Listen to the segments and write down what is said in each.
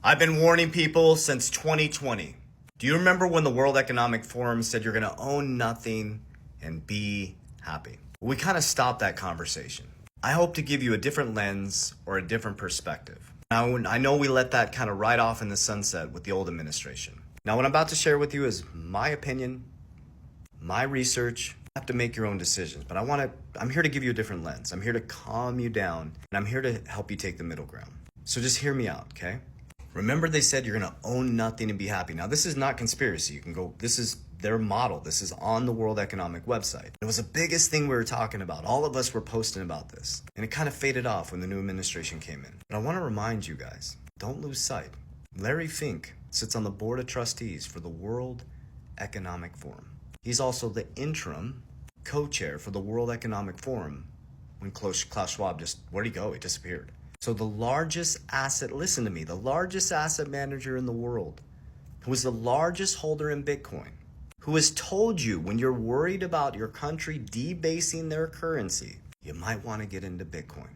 I've been warning people since 2020. Do you remember when the World Economic Forum said you're going to own nothing and be happy? We kind of stopped that conversation. I hope to give you a different lens or a different perspective. Now, I know we let that kind of ride off in the sunset with the old administration. Now, what I'm about to share with you is my opinion, my research. You have to make your own decisions, but I'm here to give you a different lens. I'm here to calm you down, and I'm here to help you take the middle ground. So just hear me out, okay? Remember they said you're gonna own nothing and be happy. Now this is not conspiracy. You can go, this is their model. This is on the World Economic website. It was the biggest thing we were talking about. All of us were posting about this. And it kind of faded off when the new administration came in. But I wanna remind you guys, don't lose sight. Larry Fink sits on the board of trustees for the World Economic Forum. He's also the interim co-chair for the World Economic Forum when Klaus Schwab where'd he go? He disappeared. So the largest asset, listen to me, the largest asset manager in the world, who is the largest holder in Bitcoin, who has told you when you're worried about your country debasing their currency, you might want to get into Bitcoin.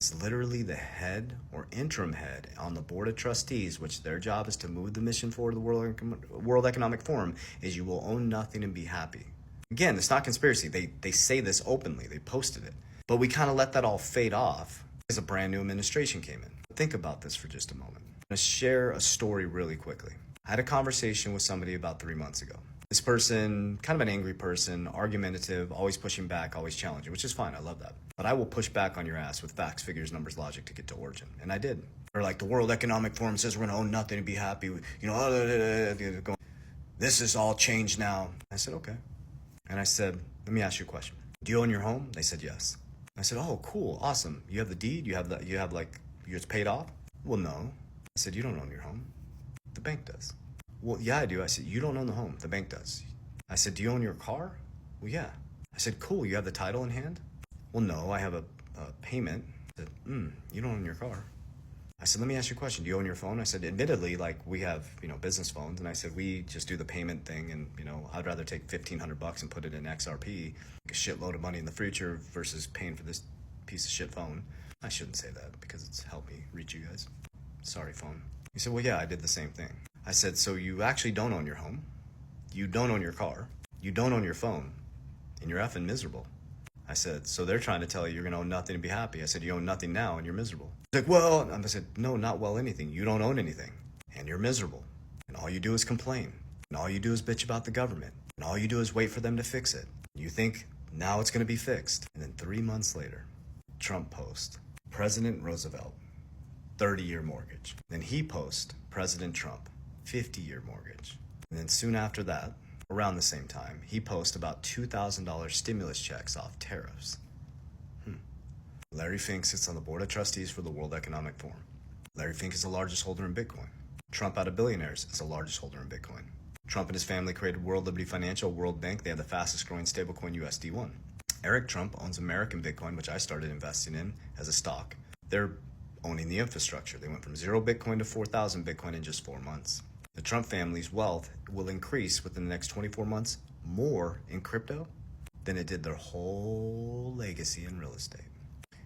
It's literally the head or interim head on the board of trustees, which their job is to move the mission forward to the World Economic Forum, is you will own nothing and be happy. Again, it's not conspiracy. They say this openly. They posted it. But we kind of let that all fade off as a brand new administration came in. Think about this for just a moment. I'm going to share a story really quickly. I had a conversation with somebody about 3 months ago. This person, kind of an angry person, argumentative, always pushing back, always challenging, which is fine. I love that. But I will push back on your ass with facts, figures, numbers, logic to get to origin. And I did. Or like the World Economic Forum says we're going to own nothing and be happy. This is all changed now. I said, okay. And I said, let me ask you a question. Do you own your home? They said yes. I said, oh, cool, awesome. You have the deed? It's paid off? Well, no. I said, you don't own your home. The bank does. Well, yeah, I do. I said, you don't own the home. The bank does. I said, do you own your car? Well, yeah. I said, cool, you have the title in hand? Well, no, I have a payment. I said, you don't own your car. I said, let me ask you a question. Do you own your phone? I said, admittedly, like we have, business phones. And I said, we just do the payment thing. And, I'd rather take $1,500 and put it in XRP, a shitload of money in the future versus paying for this piece of shit phone. I shouldn't say that because it's helped me reach you guys. Sorry, phone. He said, well, yeah, I did the same thing. I said, so you actually don't own your home. You don't own your car. You don't own your phone. And you're effing miserable. I said, so they're trying to tell you you're going to own nothing and be happy. I said, you own nothing now and you're miserable. He's like, well, I said, no, not well anything. You don't own anything and you're miserable. And all you do is complain. And all you do is bitch about the government. And all you do is wait for them to fix it. You think now it's going to be fixed. And then 3 months later, Trump posts, President Roosevelt, 30-year mortgage. Then he posts, President Trump, 50-year mortgage. And then soon after that, around the same time, he posts about $2,000 stimulus checks off tariffs. Larry Fink sits on the board of trustees for the World Economic Forum. Larry Fink is the largest holder in Bitcoin. Trump, out of billionaires, is the largest holder in Bitcoin. Trump and his family created World Liberty Financial, World Bank. They have the fastest growing stablecoin USD1. Eric Trump owns American Bitcoin, which I started investing in as a stock. They're owning the infrastructure. They went from 0 Bitcoin to 4,000 Bitcoin in just 4 months. The Trump family's wealth will increase within the next 24 months more in crypto than it did their whole legacy in real estate.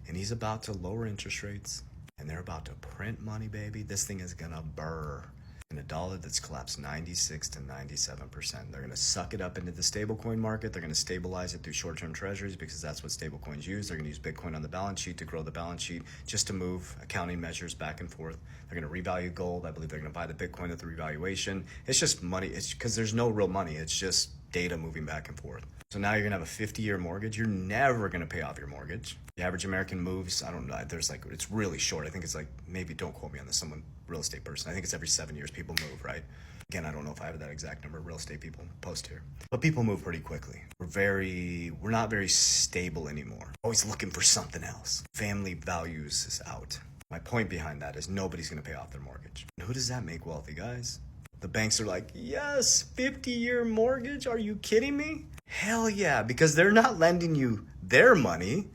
And he's about to lower interest rates, and they're about to print money, baby. This thing is gonna burr. And a dollar that's collapsed 96 to 97%. They're gonna suck it up into the stablecoin market. They're gonna stabilize it through short-term treasuries because that's what stablecoins use. They're gonna use Bitcoin on the balance sheet to grow the balance sheet, just to move accounting measures back and forth. They're gonna revalue gold. I believe they're gonna buy the Bitcoin at the revaluation. It's just money. It's because there's no real money. It's just data moving back and forth. So now you're gonna have a 50-year mortgage. You're never gonna pay off your mortgage. The average American moves, I don't know, it's really short. I think it's maybe don't quote me on this, someone, real estate person. I think it's every 7 years people move, right? Again, I don't know if I have that exact number of real estate people post here. But people move pretty quickly. We're not very stable anymore. Always looking for something else. Family values is out. My point behind that is nobody's gonna pay off their mortgage. And who does that make wealthy, guys? The banks are like, yes, 50-year mortgage? Are you kidding me? Hell yeah, because they're not lending you their money.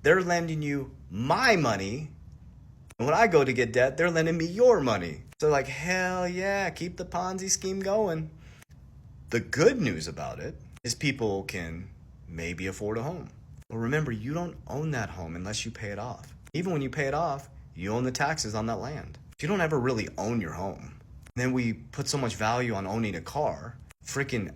They're lending you my money. And when I go to get debt, they're lending me your money. So like, hell yeah, keep the Ponzi scheme going. The good news about it is people can maybe afford a home. But remember, you don't own that home unless you pay it off. Even when you pay it off, you own the taxes on that land. If You don't ever really own your home. And then we put so much value on owning a car, freaking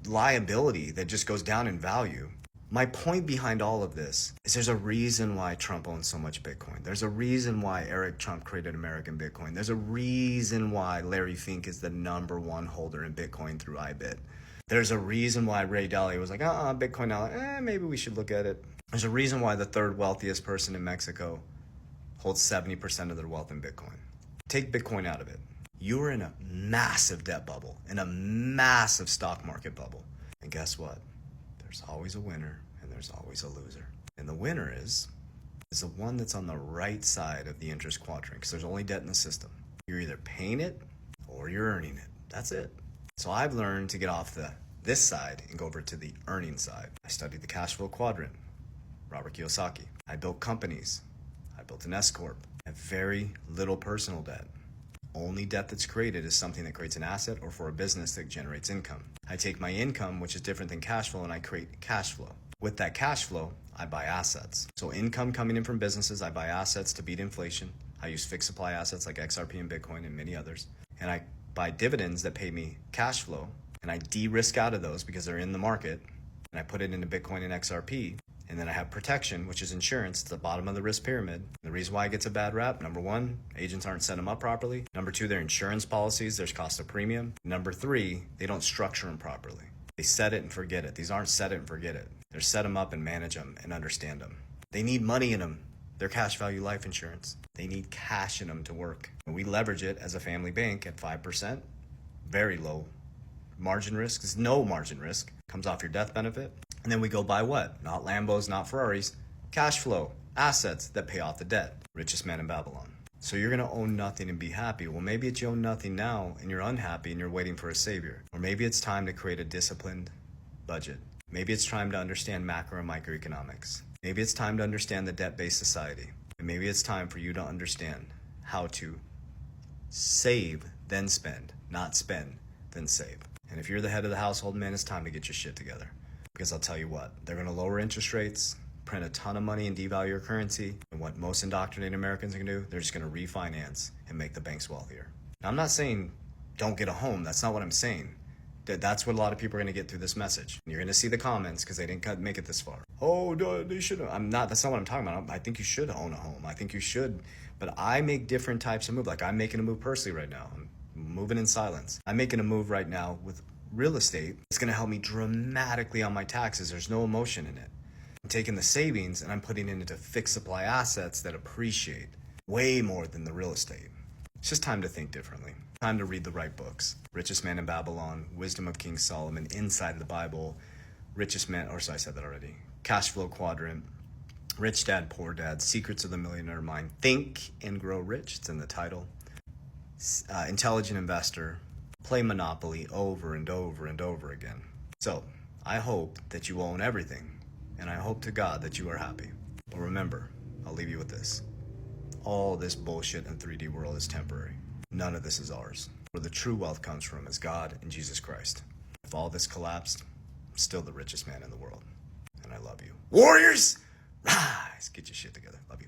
liability that just goes down in value. My point behind all of this is there's a reason why Trump owns so much Bitcoin. There's a reason why Eric Trump created American Bitcoin. There's a reason why Larry Fink is the #1 holder in Bitcoin through IBIT. There's a reason why Ray Dalio was like, Bitcoin now, maybe we should look at it. There's a reason why the third wealthiest person in Mexico holds 70% of their wealth in Bitcoin. Take Bitcoin out of it. You are in a massive debt bubble, in a massive stock market bubble. And guess what? There's always a winner and there's always a loser. And the winner is the one that's on the right side of the interest quadrant, because there's only debt in the system. You're either paying it or you're earning it. That's it. So I've learned to get off this side and go over to the earning side. I studied the cash flow quadrant, Robert Kiyosaki. I built companies. I built an S-Corp. I have very little personal debt. Only debt that's created is something that creates an asset or for a business that generates income. I take my income, which is different than cash flow, and I create cash flow. With that cash flow, I buy assets. So income coming in from businesses, I buy assets to beat inflation. I use fixed supply assets like XRP and Bitcoin and many others. And I buy dividends that pay me cash flow, and I de-risk out of those because they're in the market, and I put it into Bitcoin and XRP. And then I have protection, which is insurance. It's the bottom of the risk pyramid. The reason why it gets a bad rap, #1, agents aren't setting them up properly. #2, their insurance policies, there's cost of premium. #3, they don't structure them properly. They set it and forget it. These aren't set it and forget it. They're set them up and manage them and understand them. They need money in them. They're cash value life insurance. They need cash in them to work. And we leverage it as a family bank at 5%. Very low margin risk. There's no margin risk. Comes off your death benefit. And then we go buy what? Not Lambos, not Ferraris. Cash flow, assets that pay off the debt. Richest man in Babylon. So you're going to own nothing and be happy. Well, maybe it's you own nothing now and you're unhappy and you're waiting for a savior. Or maybe it's time to create a disciplined budget. Maybe it's time to understand macro and microeconomics. Maybe it's time to understand the debt-based society. And maybe it's time for you to understand how to save, then spend, not spend, then save. And if you're the head of the household, man, it's time to get your shit together. Because I'll tell you what, they're going to lower interest rates, print a ton of money and devalue your currency. And what most indoctrinated Americans are going to do, they're just going to refinance and make the banks wealthier. Now, I'm not saying don't get a home. That's not what I'm saying. That's what a lot of people are going to get through this message. You're going to see the comments because they didn't make it this far. Oh, they should. That's not what I'm talking about. I think you should own a home. I think you should. But I make different types of moves. Like I'm making a move personally right now. I'm moving in silence. I'm making a move right now with real estate. It's going to help me dramatically on my taxes. There's no emotion in it. I'm taking the savings and I'm putting it into fixed supply assets that appreciate way more than the real estate. It's just time to think differently. Time to read the right books. Richest Man in Babylon, Wisdom of King Solomon, Inside the Bible, Richest Man, I said that already. Cash Flow Quadrant, Rich Dad, Poor Dad, Secrets of the Millionaire Mind, Think and Grow Rich, it's in the title. Intelligent Investor, play Monopoly over and over and over again. So, I hope that you own everything, and I hope to God that you are happy. But remember, I'll leave you with this. All this bullshit in 3D world is temporary. None of this is ours. Where the true wealth comes from is God and Jesus Christ. If all this collapsed, I'm still the richest man in the world. And I love you. Warriors, rise! Get your shit together. Love you.